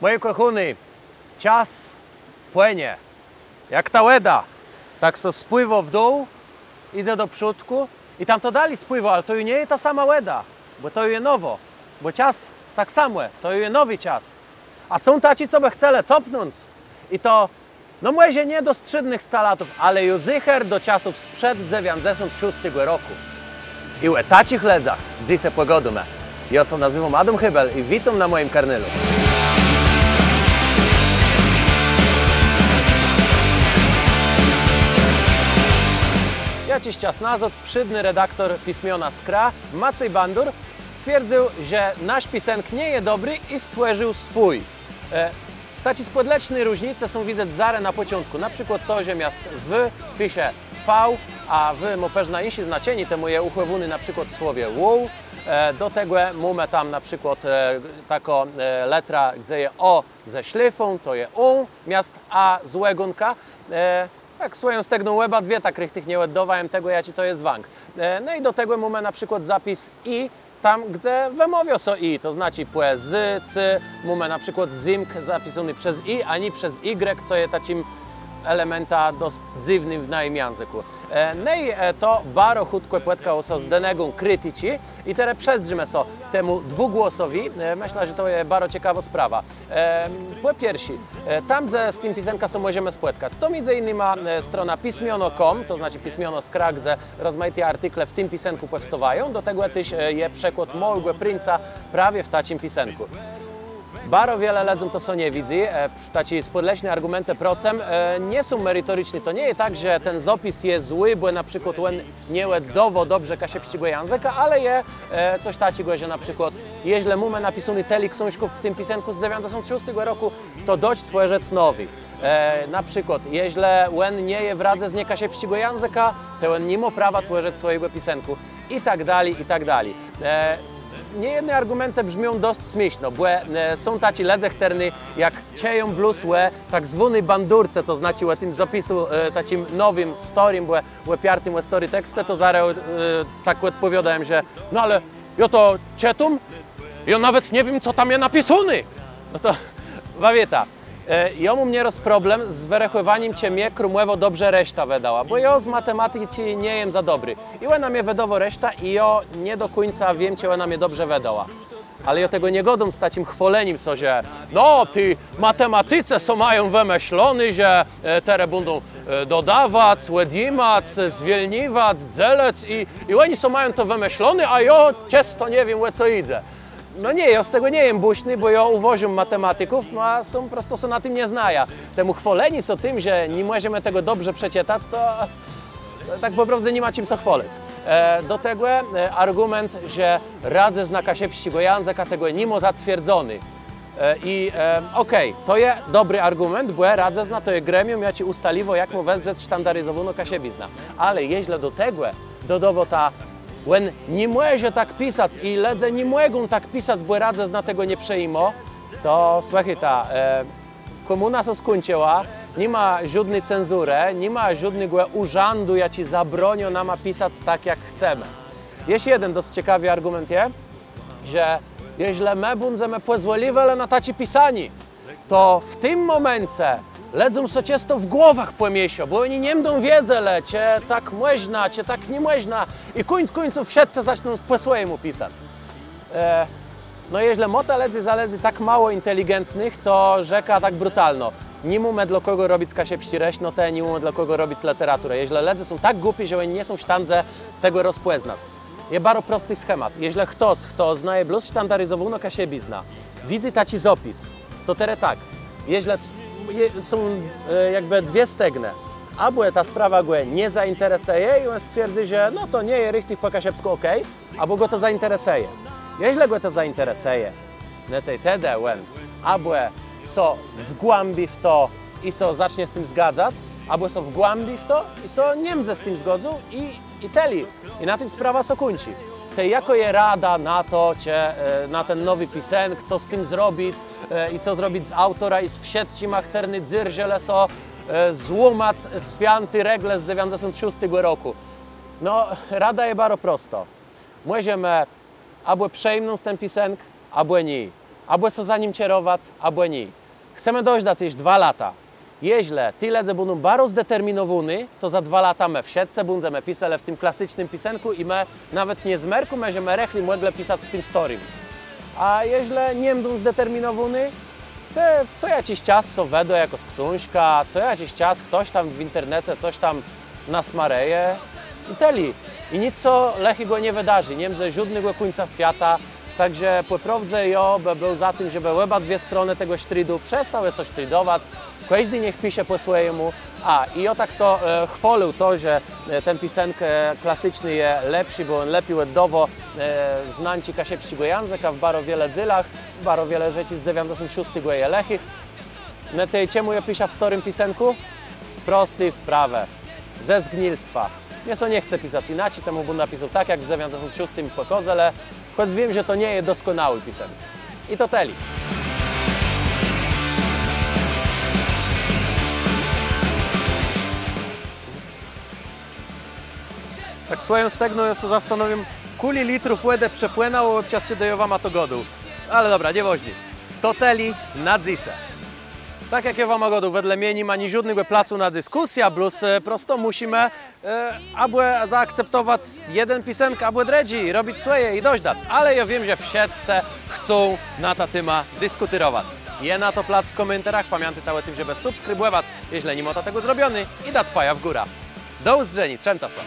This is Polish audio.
Moje kochuny, czas płynie. Jak ta łeda. Tak so spływa w dół, idzie do przódku i tam to dalej spływa, ale to już nie jest ta sama łeda, bo to już jest nowo. Bo czas tak samo, to już jest nowy czas. A są taci, co by chcieli copnąć. I to, no może nie do strzydnych 100 latów, ale już zicher do czasów sprzed 96 roku. I u tacich ledzach, dziś se pogodumę. Ja się nazywam Adam Hybel i witam na moim karnelu. Jakiś czas nazad przydny redaktor pismiona Skra, Maciej Bandur, stwierdził, że nasz pisenk nie jest dobry i stworzył swój. Taci spodleczne różnice są widać zare na początku. Na przykład to, że miast w pisze V, a w ma pewna inne znaczenie, te moje uchłewuny na przykład w słowie wow. Do tego mamy tam na przykład taką letra, gdzie jest O ze szlifą, to jest U, miast A z łegunka. Tak swoją stegną łeba dwie tak tych nie ładowałem tego, ja ci to jest wang. No i do tego mamy na przykład zapis I, tam gdzie wymawia so I, to znaczy płe z, c, mamy na przykład zimk zapisany przez I, a nie przez Y, co jest takim elementa dość dziwnym w naszym języku. No i to bardzo chutko płetka so z denegą krytyci i teraz przezdrzymy so temu dwugłosowi. Myślę, że to jest bardzo ciekawa sprawa. Po pierwsze, tam gdzie z tym pisenka so możemy spłetkać. To między innymi strona pismiono.com, to znaczy pismiono Skra, gdzie rozmaite artykle w tym pisenku powstawają. Do tego też jest przekład małego princa prawie w tacim pisenku. Bardzo wiele ledzą to są nie widzi, taci spodleśne argumenty procem nie są merytoryczne. To nie jest tak, że ten zapis jest zły, bo na przykład on nie ładowo dobrze kasiepścigo języka, ale jest coś takiego, że na przykład jeśli mamy napisany teli książków w tym pisenku z 96 roku, to dość tworzec nowy. Na przykład, jeśli on nie jest w radze z niekasiepścigo języka, to on nie ma prawa tworzyć swojego pisenku i tak dalej, i tak dalej. Niejedne argumenty brzmią dość śmieszno, bo są taci ledzechterny, jak cieją blusłe, tak zwany bandurce, to znaczy o tym zapisu takim nowym storym, bo piartym story teksty, to zaraz tak odpowiadałem, że no ale ja to czytam, ja nawet nie wiem, co tam jest napisane. No to wawieta. Ja mam nieraz problem z wyrachowaniem cię krumłewo dobrze reszta wydała, bo ja z matematyki nie jem za dobry. I ona mnie wydawa reszta i ja nie do końca wiem, czy ona mnie dobrze wydała. Ale ja tego nie godzę z takim chwoleniem, so, że no, ty matematyce są mają wymyślone, że tere będą dodawać, odjimać, zwolniwać, dzielać i oni są mają to wymyślone, a ja często nie wiem, o co idzie. No nie, ja z tego nie jem buśny, bo ja uwoziłem matematyków, no a są prosto są na tym nie znają. Temu chwoleni są tym, że nie możemy tego dobrze przeczytać, to tak po prostu nie ma czym co chwalec. Do tego argument, że radzę zna kasiepścigo języka, tego nie ma zatwierdzony. Okej, to jest dobry argument, bo radzę zna to jest gremium, ja ci ustaliwo, jak mu wezrzeć sztandaryzowaną kasiebizna. Ale jeśli do tego dodało ta when nie może tak pisać i ledze nie mogą tak pisać, bo radzę na tego nie przejmo, to słuchaj ta, komuna się skończyła, nie ma żadnej cenzury, nie ma żadnego urzędu, ja ci zabronią nam pisać tak, jak chcemy. Jest jeden dość ciekawy argument, że jeśli my będziemy pozwoliwali na tacie pisanie, to w tym momencie ledzą so często w głowach płemiesio, bo oni nie będą wiedzy, cię tak można, cię tak nie można i koniec końców wszyscy zaczną po swojemu pisać. No jeśli mota ledzy zaledzy tak mało inteligentnych, to rzeka tak brutalno. Nie mamy dla kogo robić kasiepści no te nie mamy dla kogo robić literaturę. Jeśli ledzy są tak głupi, że oni nie są w stanie tego rozpoznać. Jest bardzo prosty schemat. Jeśli ktoś, kto znaje bluz sztandaryzowaną kasiebizna, widzi taci zapis, to teraz tak, jeśli są jakby dwie stegny. Albo ta sprawa go nie zainteresuje i on stwierdzi, że no to nie jest richtig po kasiepsku ok, albo go to zainteresuje. Jeśli go to zainteresuje, no to wtedy albo so wgłębi w to i so zacznie z tym zgadzać, albo so wgłębi w to i so nie będzie z tym zgodzą i teli. I na tym sprawa so kończy. Te jako je rada na to, na ten nowy pisenk, co z tym zrobić i co zrobić z autora i z wsiedci machterny dzyrziele so złamać święty regle z 96 roku. No, rada jest bardzo prosta. Możemy albo przejmąć ten pisenk, albo nie. Abue so za ním čerovac, abue ní. Chceme doždat již 2 lata. Jeźle tyle budú baro zdeterminowany, to za 2 lata me všetce będziemy pisali w tym klasycznym pisenku i me nawet nie zmerkujemy, że me rechli mogli pisać w tym storym. A jeźle nie będą zdeterminowany, to co jakiś czas so wedo jako sksuńśka, co jakiś czas ktoś tam w internecie coś tam nasmareje i teli. I nic co lechiego nie wydarzy, nie będzie żadnego końca świata. Także poprawdze ja był za tym, żeby łeba 2 strony tego sztridu, przestał coś sztridować, każdy niech pisze po swojemu. I ja tak so chwalił to, że ten pisenk klasyczny jest lepszy, bo on lepiej ładowo znanci kasiepskiego języka w bardzo wiele dzylach, w bardzo wiele rzeczy z 96 je lechich. Na tej czemu ja piszę w starym pisenku? Z prostej sprawę, ze zgnilstwa. Ja nie chcę pisać inaczej, temu będę napisał tak jak w 96 po kozele, choć wiem, że to nie jest doskonały pisenek. I to teli. Tak swoją stegną ja się zastanowię, kuli litrów łedę przepłynęło, obcias się dojowama to godu. Ale dobra, nie woźni. To teli na dzise. Tak jak ja wam godu, wedle mnie nie ma ni żadnego placu na dyskusję, plus prosto musimy abłe zaakceptować jeden pisenk, abłe dredzi, robić swoje i dożdać. Ale ja wiem, że wszyscy chcą na ta tema dyskutować. Je na to plac w komentarzach, pamiętajcie o tym, żeby subskrybować, jeśli nie ma tego zrobiony i dać paja w górę. Do uzdrzeni, trzymta się.